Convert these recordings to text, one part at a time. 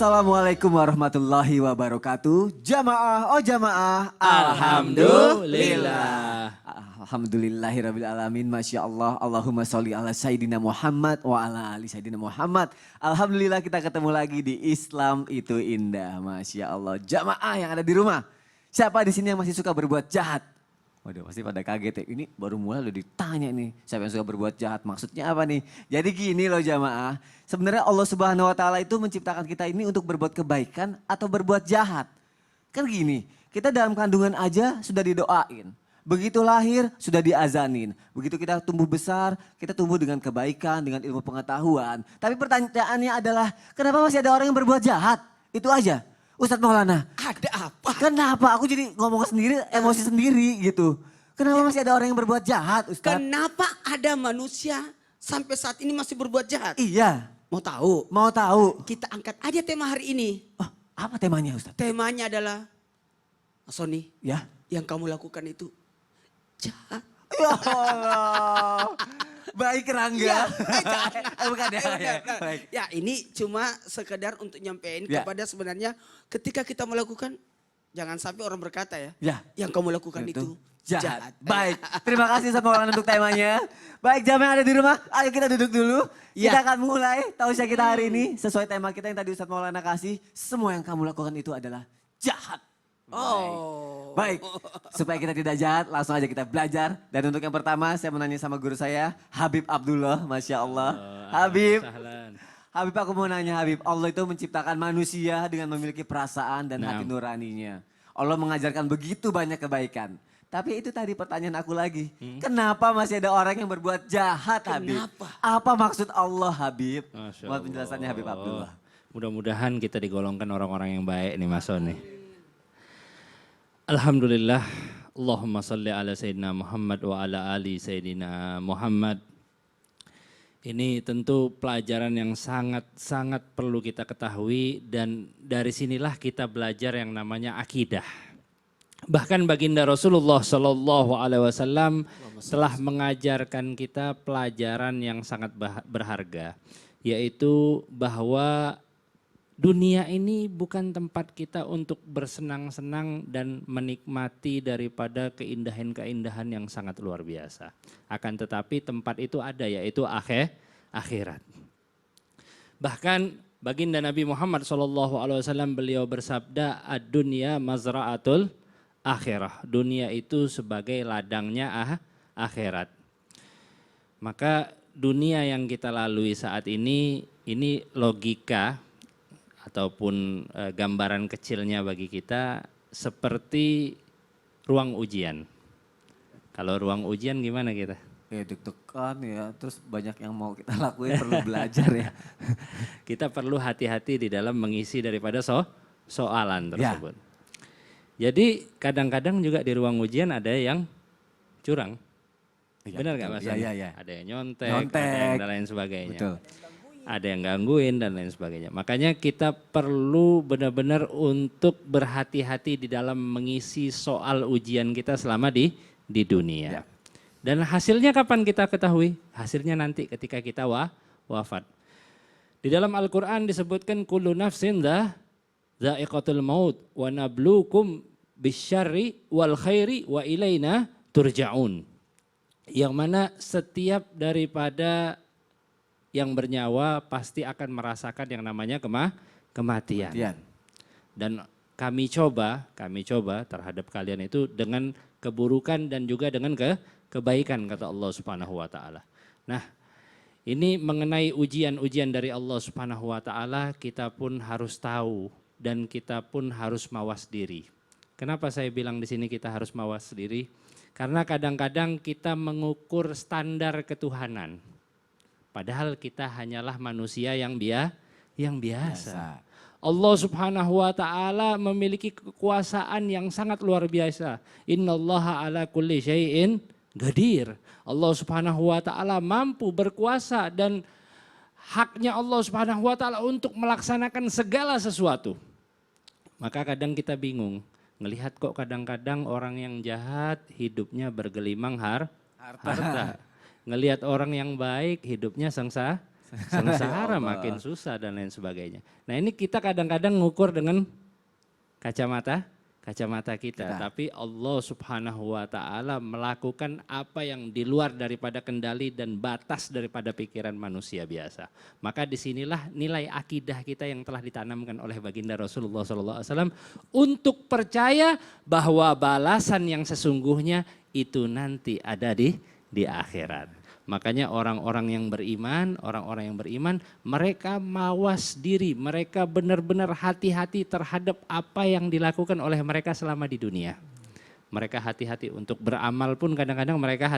Assalamualaikum warahmatullahi wabarakatuh. Jamaah, oh jamaah. Alhamdulillah. Alhamdulillahirabbil alamin. Masya Allah. Allahumma sholli ala Sayyidina Muhammad wa ala ali Sayyidina Muhammad. Alhamdulillah kita ketemu lagi di Islam itu indah. Masya Allah. Jamaah yang ada di rumah. Siapa di sini yang masih suka berbuat jahat? Waduh, pasti pada kaget ya. Ini baru mulai udah ditanya nih, siapa yang suka berbuat jahat, maksudnya apa nih? Jadi gini loh jamaah, sebenarnya Allah Subhanahu Wa Taala itu menciptakan kita ini untuk berbuat kebaikan atau berbuat jahat. Kan gini, kita dalam kandungan aja sudah didoain. Begitu lahir sudah diazanin. Begitu kita tumbuh besar, kita tumbuh dengan kebaikan, dengan ilmu pengetahuan. Tapi pertanyaannya adalah, kenapa masih ada orang yang berbuat jahat? Itu aja. Ustadz Maulana. Ada apa? Kenapa? Aku jadi ngomong sendiri, emosi sendiri gitu. Kenapa masih ada orang yang berbuat jahat, Ustadz? Kenapa ada manusia sampai saat ini masih berbuat jahat? Iya. Mau tahu? Mau tahu. Kita angkat aja tema hari ini. Oh, apa temanya, Ustadz? Temanya adalah, Mas Sony, Ya. yang kamu lakukan itu jahat. Ya Allah. Baik Rangga. Bukan ya. Baik. Ya ini cuma sekedar untuk nyampein Ya. kepada sebenarnya ketika kita melakukan, jangan sampai orang berkata ya, Ya. yang kamu lakukan itu jahat. Baik, terima kasih sama orang untuk temanya. Baik, jamaah yang ada di rumah, ayo kita duduk dulu. Ya. Kita akan mulai tausiah kita hari ini sesuai tema kita yang tadi Ustadz Maulana kasih. Semua yang kamu lakukan itu adalah jahat. Oh. Baik, supaya kita tidak jahat langsung aja kita belajar. Dan untuk yang pertama saya menanya sama guru saya, Habib Abdullah, Masya Allah. Habib, Habib aku mau nanya Habib, Allah itu menciptakan manusia dengan memiliki perasaan dan hati nuraninya. Allah mengajarkan begitu banyak kebaikan. Tapi itu tadi pertanyaan aku lagi, kenapa masih ada orang yang berbuat jahat Habib? Kenapa? Apa maksud Allah Habib? Masya Buat Allah. penjelasannya Habib Abdullah. Mudah-mudahan kita digolongkan orang-orang yang baik nih Mas Sony. Alhamdulillah. Allahumma salli ala Sayyidina Muhammad wa ala ali Sayyidina Muhammad. Ini tentu pelajaran yang sangat perlu kita ketahui dan dari sinilah kita belajar yang namanya akidah. Bahkan baginda Rasulullah Shallallahu Alaihi Wasallam telah mengajarkan kita pelajaran yang sangat berharga, yaitu bahwa dunia ini bukan tempat kita untuk bersenang-senang dan menikmati daripada keindahan-keindahan yang sangat luar biasa. Akan tetapi tempat itu ada, yaitu akhirat. Bahkan baginda Nabi Muhammad SAW beliau bersabda, ad-dunya mazra'atul akhirah. Dunia itu sebagai ladangnya akhirat. Maka dunia yang kita lalui saat ini logika ataupun gambaran kecilnya bagi kita seperti ruang ujian. Kalau ruang ujian gimana kita? Ya deg-degan ya, terus banyak yang mau kita lakuin perlu belajar ya. Kita perlu hati-hati di dalam mengisi daripada soalan tersebut. Jadi kadang-kadang juga di ruang ujian ada yang curang. Benar nggak Mas? Iya. Ada yang nyontek, ada yang dan lain sebagainya. Betul. Ada yang gangguin dan lain sebagainya. Makanya kita perlu benar-benar untuk berhati-hati di dalam mengisi soal ujian kita selama di dunia. Ya. Dan hasilnya kapan kita ketahui? Hasilnya nanti ketika kita wafat. Di dalam Al-Quran disebutkan kullu nafsin dha'iqatul maut wa nabluukum bisyarri wal khairi wa ilaina turja'un. Yang mana setiap daripada yang bernyawa pasti akan merasakan yang namanya kematian. Dan kami coba terhadap kalian itu dengan keburukan dan juga dengan kebaikan kata Allah Subhanahu wa taala. Nah, ini mengenai ujian-ujian dari Allah Subhanahu wa taala kita pun harus tahu dan kita pun harus mawas diri. Kenapa saya bilang di sini kita harus mawas diri? Karena kadang-kadang kita mengukur standar ketuhanan. Padahal kita hanyalah manusia yang biasa. Allah Subhanahu wa taala memiliki kekuasaan yang sangat luar biasa. Innallaha ala kulli syai'in qadir. Allah Subhanahu wa taala mampu berkuasa dan haknya Allah Subhanahu wa taala untuk melaksanakan segala sesuatu. Maka kadang kita bingung, ngelihat kok kadang-kadang orang yang jahat hidupnya bergelimang harta. Ngelihat orang yang baik hidupnya sengsara. sengsara, Ya Allah. makin susah dan lain sebagainya. Nah ini kita kadang-kadang ngukur dengan kacamata kita. Tapi Allah Subhanahu wa taala melakukan apa yang di luar daripada kendali dan batas daripada pikiran manusia biasa. Maka disinilah nilai akidah kita yang telah ditanamkan oleh baginda Rasulullah SAW untuk percaya bahwa balasan yang sesungguhnya itu nanti ada di akhirat. Makanya orang-orang yang beriman, mereka mawas diri, mereka benar-benar hati-hati terhadap apa yang dilakukan oleh mereka selama di dunia. Mereka hati-hati untuk beramal pun kadang-kadang mereka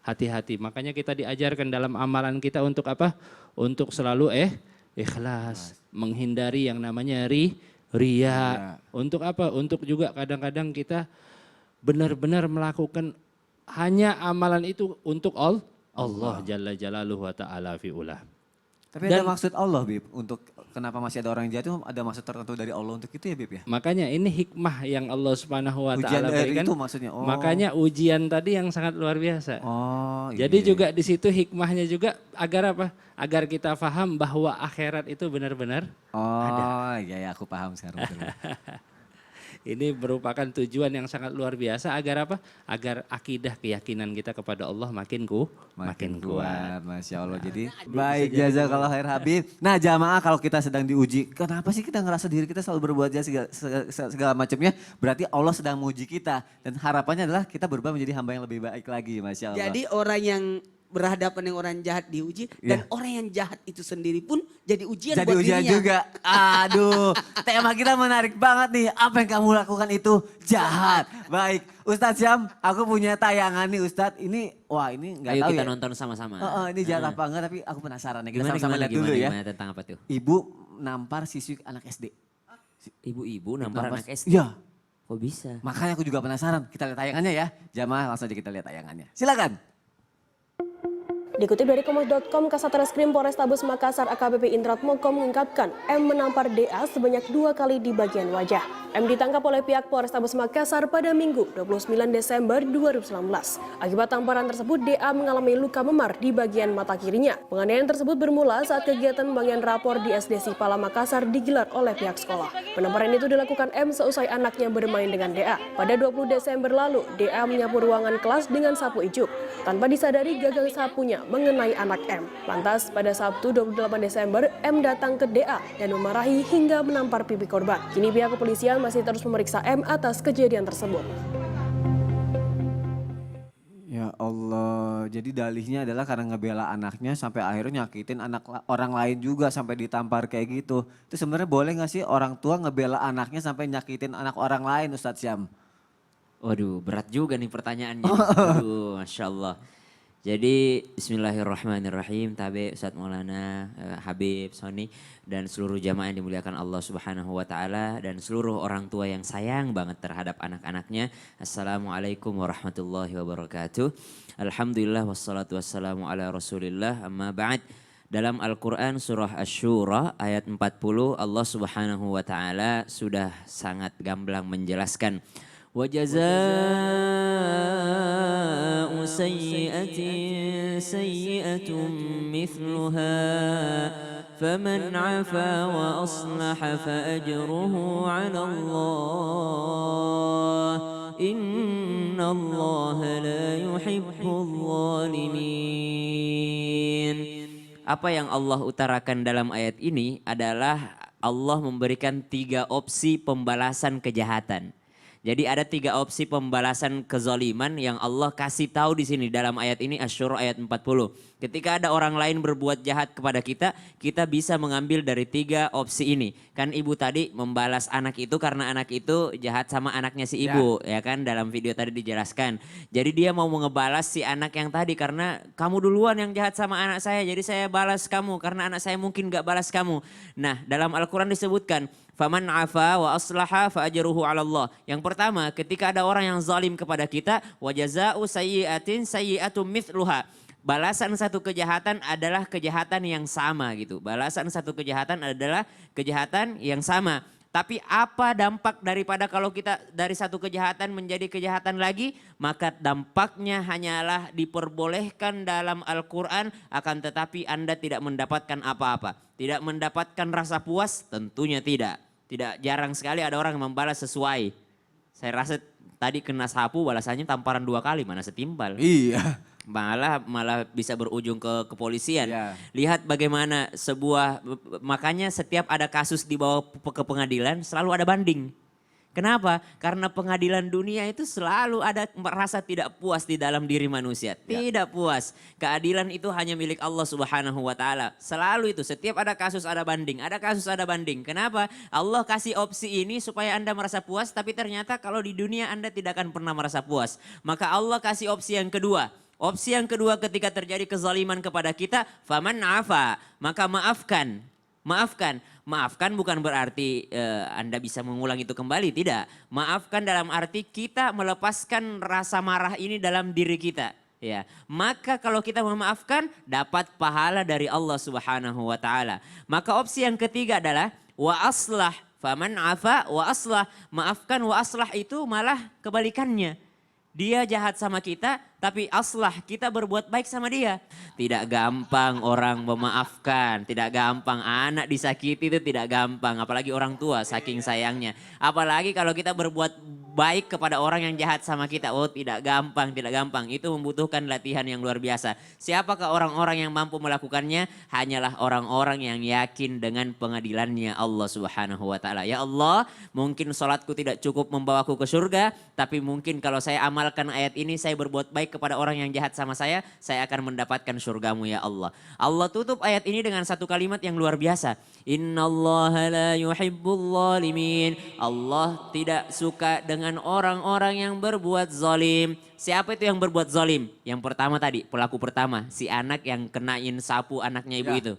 hati-hati. Makanya kita diajarkan dalam amalan kita untuk apa? Untuk selalu ikhlas, menghindari yang namanya ria. Untuk apa? Untuk juga kadang-kadang kita benar-benar melakukan hanya amalan itu untuk Allah Jalla Jalaluhu wa ta'ala fi'ulah. Tapi ada maksud Allah, Bib, untuk kenapa masih ada orang jahat itu ada maksud tertentu dari Allah untuk itu ya, Bib ya? Makanya ini hikmah yang Allah Subhanahu wa Ujian taala dari berikan. itu maksudnya. Oh. Makanya ujian tadi yang sangat luar biasa. Oh, Jadi iya. juga di situ hikmahnya juga agar apa? Agar kita paham bahwa akhirat itu benar-benar Oh, iya aku paham sekarang. ini merupakan tujuan yang sangat luar biasa agar apa? Agar akidah keyakinan kita kepada Allah makin kuat. Masya Allah. Jadi baik, jazakallah khair Habib. Nah jamaah, kalau kita sedang diuji, kenapa sih kita ngerasa diri kita selalu berbuat jahat segala macamnya? Berarti Allah sedang menguji kita. Dan harapannya adalah kita berubah menjadi hamba yang lebih baik lagi, Masya Allah. Jadi orang yang berhadapan dengan orang jahat diuji dan orang yang jahat itu sendiri pun jadi ujian jadi buat ujian dirinya. juga. Aduh, tema kita menarik banget nih. Apa yang kamu lakukan itu jahat. Baik, Ustadz Syam, aku punya tayangan nih Ustadz. Ini, wah ini nggak Ayo tahu kita ya. nonton sama-sama. Ini jahat apa enggak, tapi aku penasaran nih. Kita Gimana, sama-sama lihat dulu ya. gimana tentang apa tuh? Ibu nampar siswi anak SD. Ibu-ibu nampar anak SD. Iya, Kok bisa? makanya aku juga penasaran. Kita lihat tayangannya ya. Jamaah, langsung aja kita lihat tayangannya. Silakan. Dikutip dari Kompas.com, Kasat Reskrim Polrestabes Makassar AKBP Indra Moko mengungkapkan M menampar DA sebanyak 2 kali di bagian wajah. M ditangkap oleh pihak Polrestabes Makassar pada Minggu 29 Desember 2019. Akibat tamparan tersebut, DA mengalami luka memar di bagian mata kirinya. Penganiayaan tersebut bermula saat kegiatan pembagian rapor di SD Sipala Makassar digelar oleh pihak sekolah. Penamparan itu dilakukan M seusai anaknya bermain dengan DA. Pada 20 Desember lalu, DA menyapu ruangan kelas dengan sapu ijuk. Tanpa disadari, gagang sapunya mengenai anak M. Lantas pada Sabtu 28 Desember, M datang ke DA dan memarahi hingga menampar pipi korban. Kini pihak kepolisian masih terus memeriksa M atas kejadian tersebut. Ya Allah, jadi dalihnya adalah karena ngebela anaknya sampai akhirnya nyakitin orang lain juga sampai ditampar kayak gitu. Itu sebenarnya boleh gak sih orang tua ngebela anaknya sampai nyakitin anak orang lain, Ustadz Syam? Waduh, berat juga nih pertanyaannya. Waduh, Masya Allah. Jadi bismillahirrahmanirrahim, Tabe, Ustadz Maulana, Habib, Sony, dan seluruh jamaah yang dimuliakan Allah Subhanahu wa Ta'ala, dan seluruh orang tua yang sayang banget terhadap anak-anaknya. Assalamualaikum warahmatullahi wabarakatuh. Alhamdulillah wassalatu wassalamu ala rasulillah, amma ba'd. Dalam Al-Quran surah Asy-Syura ayat 40, Allah Subhanahu wa Ta'ala sudah sangat gamblang menjelaskan. وَجَزَاءُ سَيِّئَةٍ سَيِّئَةٌ مِثْلُهَا فَمَنْ عَفَا وَأَصْلَحَ فَأَجْرُهُ عَلَى اللَّهِ إِنَّ اللَّهَ لَا يُحِبُّ الظَّالِمِينَ. Apa yang Allah utarakan dalam ayat ini adalah Allah memberikan 3 opsi pembalasan kejahatan. Jadi ada 3 opsi pembalasan kezaliman yang Allah kasih tahu di sini dalam ayat ini, Asy-Syura ayat 40. Ketika ada orang lain berbuat jahat kepada kita, kita bisa mengambil dari 3 opsi ini. Kan ibu tadi membalas anak itu karena anak itu jahat sama anaknya si ibu, ya kan, dalam video tadi dijelaskan. Jadi dia mau ngebalas si anak yang tadi karena kamu duluan yang jahat sama anak saya, jadi saya balas kamu karena anak saya mungkin gak balas kamu. Nah, dalam Al-Quran disebutkan, faman afa wa aslaha fa ajruhu 'ala Allah. Yang pertama, ketika ada orang yang zalim kepada kita, wa jazaa'u sayyi'atin sayyi'atun mithluha. Balasan satu kejahatan adalah kejahatan yang sama gitu. Balasan satu kejahatan adalah kejahatan yang sama. Tapi apa dampak daripada kalau kita dari satu kejahatan menjadi kejahatan lagi? Maka dampaknya hanyalah diperbolehkan dalam Al-Quran, akan tetapi Anda tidak mendapatkan apa-apa. Tidak mendapatkan rasa puas? Tentunya tidak. Tidak, jarang sekali ada orang yang membalas sesuai. Saya rasa tadi kena sapu balasannya tamparan 2 kali, mana setimpal. Iya. Malah bisa berujung ke kepolisian. Ya. Lihat bagaimana makanya setiap ada kasus dibawa ke pengadilan selalu ada banding. Kenapa? Karena pengadilan dunia itu selalu ada merasa tidak puas di dalam diri manusia. Tidak puas. Keadilan itu hanya milik Allah Subhanahu wa taala. Selalu itu, setiap ada kasus ada banding, ada kasus ada banding. Kenapa? Allah kasih opsi ini supaya Anda merasa puas, tapi ternyata kalau di dunia Anda tidak akan pernah merasa puas. Maka Allah kasih opsi yang kedua. Opsi yang kedua ketika terjadi kezaliman kepada kita, faman afa, maka maafkan. Maafkan. Maafkan bukan berarti Anda bisa mengulang itu kembali, tidak. Maafkan dalam arti kita melepaskan rasa marah ini dalam diri kita. Ya, maka kalau kita memaafkan dapat pahala dari Allah Subhanahu wa taala. Maka opsi yang ketiga adalah wa aslah, faman afa wa aslah. Maafkan wa aslah itu malah kebalikannya. Dia jahat sama kita, tapi aslah kita berbuat baik sama dia. Tidak gampang orang memaafkan, tidak gampang. Anak disakiti itu tidak gampang, apalagi orang tua saking sayangnya. Apalagi kalau kita berbuat baik kepada orang yang jahat sama kita. Oh tidak gampang, tidak gampang. Itu membutuhkan latihan yang luar biasa. Siapakah orang-orang yang mampu melakukannya? Hanyalah orang-orang yang yakin dengan pengadilannya Allah Subhanahu wa taala. Ya Allah, mungkin sholatku tidak cukup membawaku ke surga, tapi mungkin kalau saya amalkan ayat ini, saya berbuat baik kepada orang yang jahat sama saya akan mendapatkan surgamu ya Allah. Allah tutup ayat ini dengan satu kalimat yang luar biasa. Innallaha la yuhibbul zalimin. Allah tidak suka dengan orang-orang yang berbuat zalim. Siapa itu yang berbuat zalim? Yang pertama tadi, pelaku pertama, si anak yang kenain sapu anaknya ibu itu.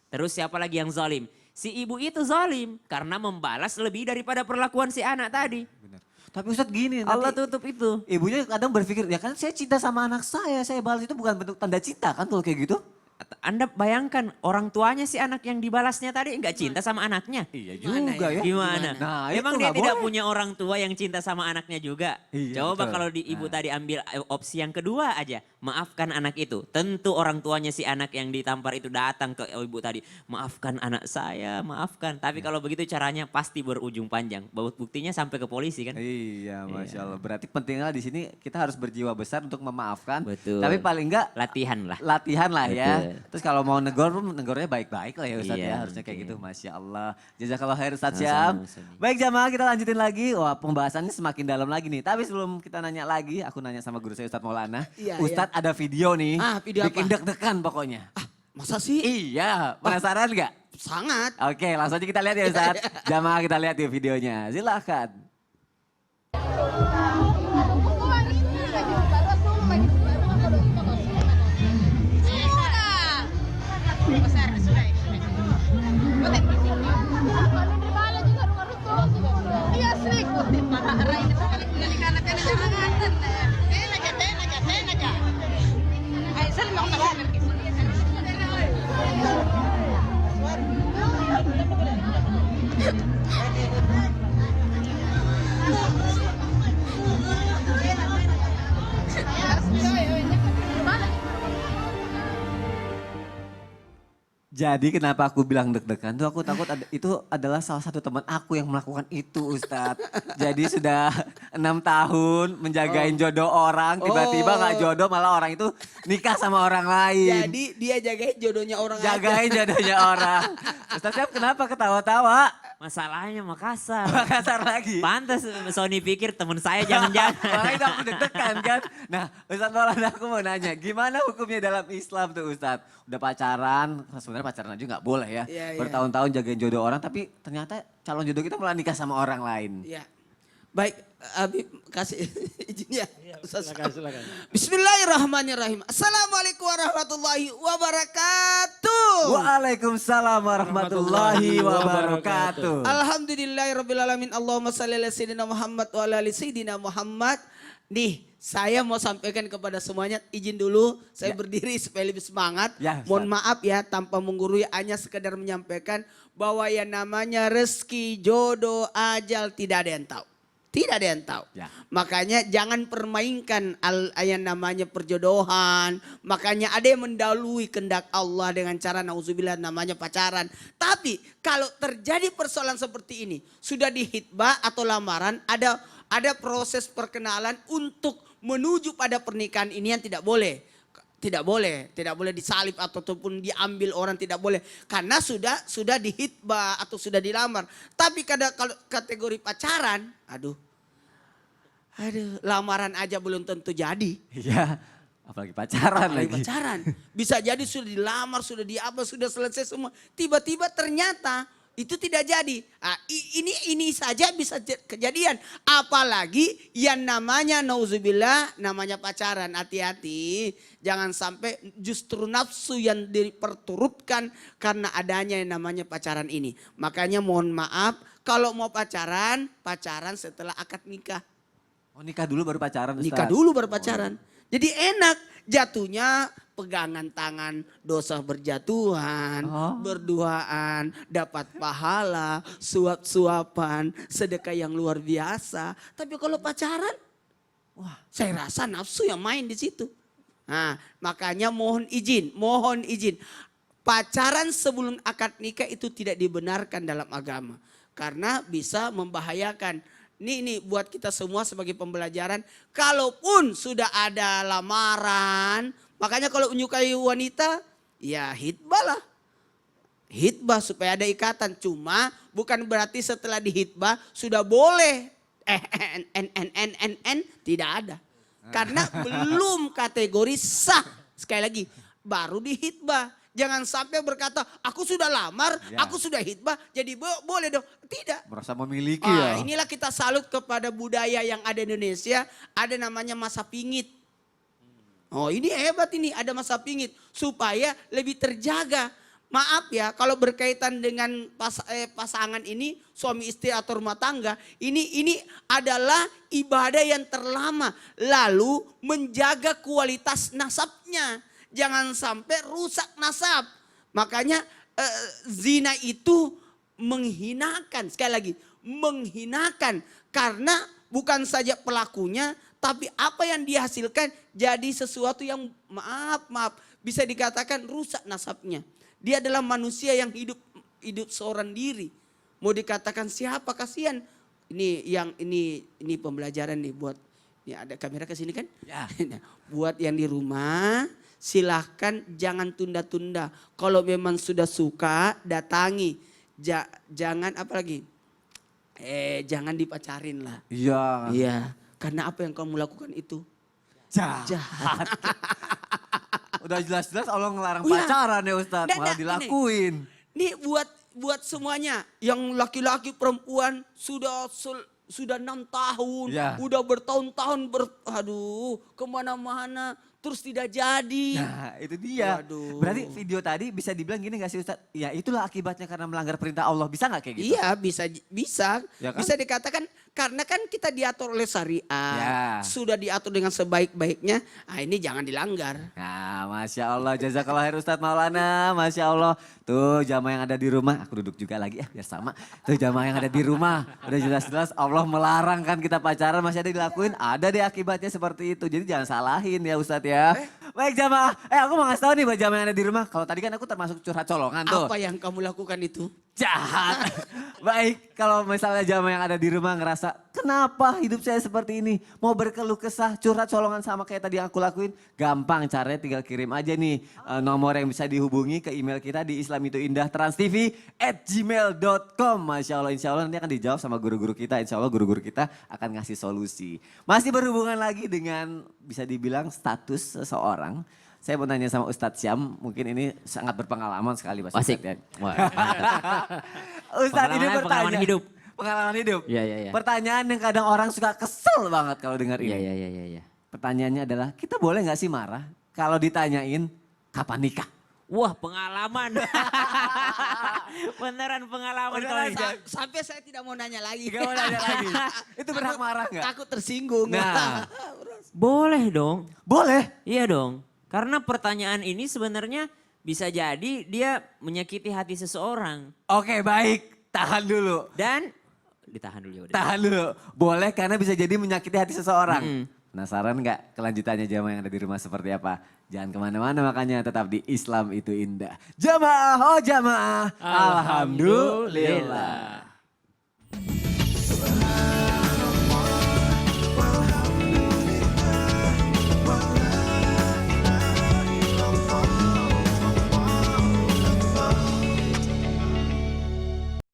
Terus siapa lagi yang zalim? Si ibu itu zalim karena membalas lebih daripada perlakuan si anak tadi. Benar. Tapi Ustadz gini, Allah nanti tutup itu. ibunya kadang berpikir, ya kan saya cinta sama anak saya balas itu bukan bentuk tanda cinta kan kalau kayak gitu? Anda bayangkan orang tuanya si anak yang dibalasnya tadi nggak cinta sama anaknya. Iya juga ya. Gimana? Nah, Emang itu dia nggak tidak boleh. punya orang tua yang cinta sama anaknya juga? Iya, Coba betul. kalau di ibu tadi ambil opsi yang kedua aja. Maafkan anak itu. Tentu orang tuanya si anak yang ditampar itu datang ke ibu tadi. Maafkan anak saya, maafkan. Tapi kalau begitu caranya pasti berujung panjang. Buktinya sampai ke polisi kan? Iya, Masya Allah. Berarti pentingnya di sini kita harus berjiwa besar untuk memaafkan. Betul. Tapi paling enggak Latihan lah. ya. Betul. Terus kalau mau negornya baik-baik lah ya Ustadz Iya, ya. Harusnya kayak mungkin. gitu, Masya Allah. Jazakallah khair Ustadz Sama-sama, Syam. Ustadz. Baik jamaah, kita lanjutin lagi. Wah, pembahasannya semakin dalam lagi nih. Tapi sebelum kita nanya lagi, aku nanya sama guru saya Ustadz Maulana. Iya, Ustadz ada video nih. Ah, video bikin apa? deg-degan pokoknya. Masa sih? Iya, penasaran nggak? Sangat. Oke, langsung aja kita lihat ya Ustadz. Jamaah kita lihat yuk videonya. Silahkan. Jadi kenapa aku bilang deg-degan tuh aku takut itu adalah salah satu teman aku yang melakukan itu Ustadz. Jadi sudah 6 tahun menjagain jodoh orang, tiba-tiba gak jodoh malah orang itu nikah sama orang lain. Jadi dia jagain jodohnya orang Jagain aja. jodohnya orang. Ustadz Syam kenapa ketawa-tawa? Masalahnya Makassar. Makassar lagi. Pantas Sony pikir teman saya jangan-jangan. Makanya itu aku deg-degan kan. Nah Ustadz Maulana aku mau nanya, gimana hukumnya dalam Islam tuh Ustadz? Udah pacaran, sebenarnya pacaran aja nggak boleh ya. Iya, iya. Bertahun-tahun jagain jodoh orang tapi ternyata calon jodoh kita malah nikah sama orang lain. Ya. Baik, Habib kasih izin ya. Ustaz. Silakan. Bismillahirrahmanirrahim. Assalamualaikum warahmatullahi wabarakatuh. Waalaikumsalam warahmatullahi wabarakatuh. Alhamdulillahirrahmanirrahim. Allahumma salli ala sayyidina Muhammad wa ala ali sayyidina Muhammad. Nih, saya mau sampaikan kepada semuanya, izin dulu saya berdiri supaya lebih semangat. Ya, Mohon maaf ya tanpa menggurui, hanya sekedar menyampaikan bahwa yang namanya rezeki, jodoh, ajal tidak ada yang tahu. Tidak ada yang tahu. Ya. Makanya jangan permainkan yang namanya perjodohan. Makanya ada yang mendahului kehendak Allah dengan cara nauzubillah namanya pacaran. Tapi kalau terjadi persoalan seperti ini, sudah dihitbah atau lamaran, ada proses perkenalan untuk menuju pada pernikahan ini yang tidak boleh. Tidak boleh disalib ataupun diambil orang, tidak boleh. Karena sudah dihitbah atau sudah dilamar. Tapi kalau kategori pacaran, aduh, lamaran aja belum tentu jadi. Iya, apalagi pacaran Apalagi lagi. pacaran. Bisa jadi sudah dilamar, sudah sudah selesai semua. Tiba-tiba ternyata itu tidak jadi. Nah, ini saja bisa kejadian. Apalagi yang namanya nauzubillah namanya pacaran. Hati-hati. Jangan sampai justru nafsu yang diperturutkan karena adanya yang namanya pacaran ini. Makanya mohon maaf kalau mau pacaran setelah akad nikah. Oh, nikah dulu baru pacaran, Ustaz? Nikah dulu baru pacaran. Jadi enak jatuhnya, pegangan tangan, dosa berjatuhan, berduaan, dapat pahala, suap-suapan, sedekah yang luar biasa. Tapi kalau pacaran, wah, saya rasa nafsu yang main di situ. Nah, makanya mohon izin. Pacaran sebelum akad nikah itu tidak dibenarkan dalam agama. Karena bisa membahayakan. Ini buat kita semua sebagai pembelajaran. Kalaupun sudah ada lamaran, makanya kalau menyukai wanita, ya hitbah lah. Hitbah supaya ada ikatan. Cuma bukan berarti setelah dihitbah sudah boleh. Tidak ada. Karena belum kategori sah. Sekali lagi, baru dihitbah. Jangan sampai berkata, aku sudah lamar, aku sudah hitbah, jadi boleh dong. Tidak. Merasa memiliki ya. Inilah kita salut kepada budaya yang ada di Indonesia, ada namanya masa pingit. Oh, ini hebat ini, ada masa pingit supaya lebih terjaga. Maaf ya, kalau berkaitan dengan pasangan ini, suami istri atau rumah tangga, ini adalah ibadah yang terlama. Lalu menjaga kualitas nasabnya. Jangan sampai rusak nasab. Makanya zina itu menghinakan. Sekali lagi, menghinakan. Karena bukan saja pelakunya, tapi apa yang dihasilkan jadi sesuatu yang maaf, bisa dikatakan rusak nasabnya. Dia adalah manusia yang hidup seorang diri. Mau dikatakan siapa, kasihan. Ini pembelajaran nih buat, ini ada kamera ke sini kan? Ya. Buat yang di rumah, silahkan jangan tunda-tunda. Kalau memang sudah suka, datangi. Jangan apalagi, jangan dipacarin lah. Iya. Iya, karena apa yang kamu lakukan itu jahat. Udah jelas-jelas Allah ngelarang Iya. pacaran ya Ustaz, Dan- malah dan dilakuin. Nih buat semuanya yang laki-laki perempuan sudah 6 tahun, Ya. udah bertahun-tahun kemana-mana terus tidak jadi. Nah itu dia. Waduh. Berarti video tadi bisa dibilang gini gak sih Ustaz? Ya itulah akibatnya karena melanggar perintah Allah. Bisa gak kayak gitu? Iya bisa Ya kan? bisa dikatakan karena kan kita diatur oleh syariat, Ya. sudah diatur dengan sebaik-baiknya. Nah ini jangan dilanggar. Nah Masya Allah, jazakallah khair Ustaz Maulana. Masya Allah. Tuh jamaah yang ada di rumah, aku duduk juga lagi ya biar sama. Tuh jamaah yang ada di rumah, udah jelas-jelas Allah melarang kan kita pacaran, masih ada dilakuin. Ada deh akibatnya seperti itu. Jadi jangan salahin ya Ustaz ya. Baik jamaah, aku mau ngasih tahu nih buat jamaah yang ada di rumah. Kalau tadi kan aku termasuk curhat colongan tuh. Apa yang kamu lakukan itu? Jahat. Baik, kalau misalnya jamaah yang ada di rumah ngerasa, kenapa hidup saya seperti ini? Mau berkeluh kesah, curhat colongan sama kayak tadi yang aku lakuin. Gampang, caranya tinggal kirim aja nih nomor yang bisa dihubungi ke email kita di islamituindah@transtv@gmail.com. Masya Allah, insya Allah nanti akan dijawab sama guru-guru kita. Insya Allah guru-guru kita akan ngasih solusi. Masih berhubungan lagi dengan bisa dibilang status seseorang. Saya mau tanya sama Ustadz Syam, mungkin ini sangat berpengalaman sekali Mas Asik. Ustadz ya. Wah, Ustadz ini Pengalaman bertanya. hidup. Pengalaman hidup. Iya, iya, iya. Pertanyaan yang kadang orang suka kesel banget kalau dengar Iya, ini. iya, iya, iya. Pertanyaannya adalah, kita boleh nggak sih marah kalau ditanyain kapan nikah? Wah, pengalaman. Beneran pengalaman kalau ini. Sampai saya tidak mau nanya lagi. Gak mau nanya lagi. Itu berhak marah nggak? Takut tersinggung. Nah, Boleh dong. boleh. Iya dong. Karena pertanyaan ini sebenarnya bisa jadi dia menyakiti hati seseorang. Oke, baik. Tahan dulu. Dan ditahan dulu ya udah. Tahan dulu. Boleh karena bisa jadi menyakiti hati seseorang. Mm-mm. Penasaran nggak kelanjutannya jamaah yang ada di rumah seperti apa? Jangan kemana-mana makanya tetap di Islam itu indah. Jamaah, oh jamaah. Alhamdulillah.